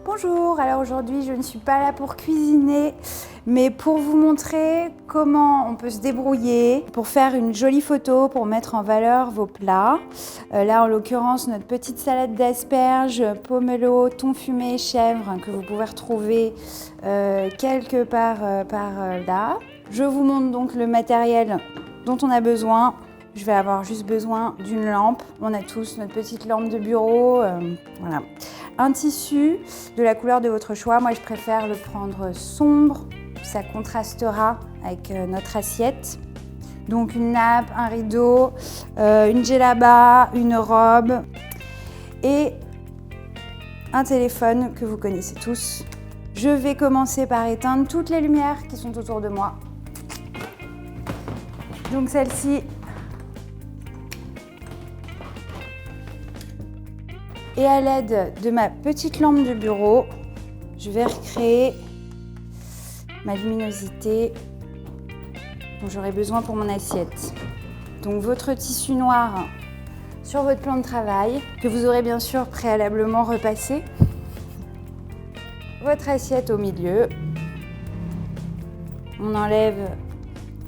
Bonjour, alors aujourd'hui je ne suis pas là pour cuisiner, mais pour vous montrer comment on peut se débrouiller pour faire une jolie photo, pour mettre en valeur vos plats. Là en l'occurrence notre petite salade d'asperges, pomelo, thon fumé, chèvre que vous pouvez retrouver quelque part par là. Je vous montre donc le matériel dont on a besoin. Je vais avoir juste besoin d'une lampe. On a tous notre petite lampe de bureau. Voilà. Un tissu de la couleur de votre choix. Moi, je préfère le prendre sombre. Ça contrastera avec notre assiette. Donc, une nappe, un rideau, une djellaba, une robe et un téléphone que vous connaissez tous. Je vais commencer par éteindre toutes les lumières qui sont autour de moi. Donc, celle-ci. Et à l'aide de ma petite lampe de bureau, je vais recréer ma luminosité dont j'aurai besoin pour mon assiette. Donc votre tissu noir sur votre plan de travail, que vous aurez bien sûr préalablement repassé. Votre assiette au milieu. On enlève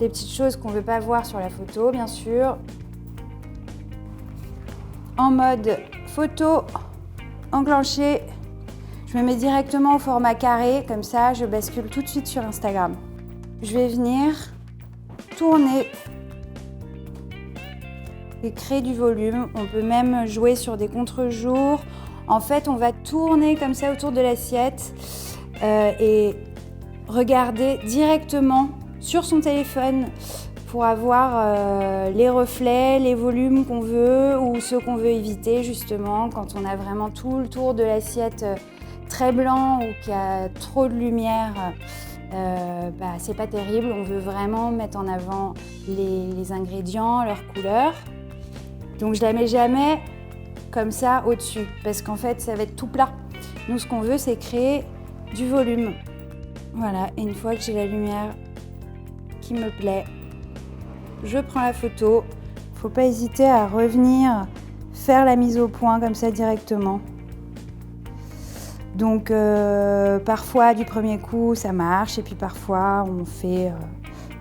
les petites choses qu'on ne veut pas voir sur la photo, bien sûr. En mode photo enclenchée, je me mets directement au format carré, comme ça je bascule tout de suite sur Instagram. Je vais venir tourner et créer du volume. On peut même jouer sur des contre-jours. En fait, on va tourner comme ça autour de l'assiette et regarder directement sur son téléphone pour avoir les reflets, les volumes qu'on veut ou ceux qu'on veut éviter justement quand on a vraiment tout le tour de l'assiette très blanc ou qu'il y a trop de lumière. C'est pas terrible, on veut vraiment mettre en avant les ingrédients, leurs couleurs. Donc je la mets jamais comme ça au-dessus parce qu'en fait ça va être tout plat. Nous ce qu'on veut c'est créer du volume. Voilà, et une fois que j'ai la lumière qui me plaît, je prends la photo. Faut pas hésiter à revenir faire la mise au point comme ça directement. Donc parfois du premier coup ça marche et puis parfois on fait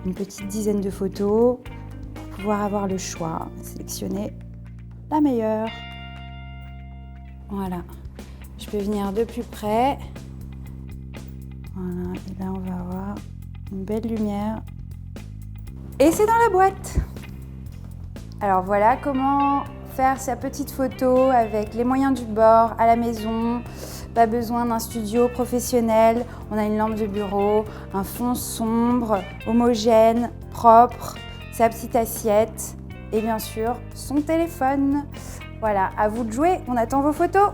une petite dizaine de photos pour pouvoir avoir le choix, sélectionner la meilleure. Voilà, je peux venir de plus près. Voilà, et là on va avoir une belle lumière. Et c'est dans la boîte. Alors voilà comment faire sa petite photo avec les moyens du bord à la maison. Pas besoin d'un studio professionnel. On a une lampe de bureau, un fond sombre, homogène, propre, sa petite assiette et bien sûr son téléphone. Voilà, à vous de jouer. On attend vos photos.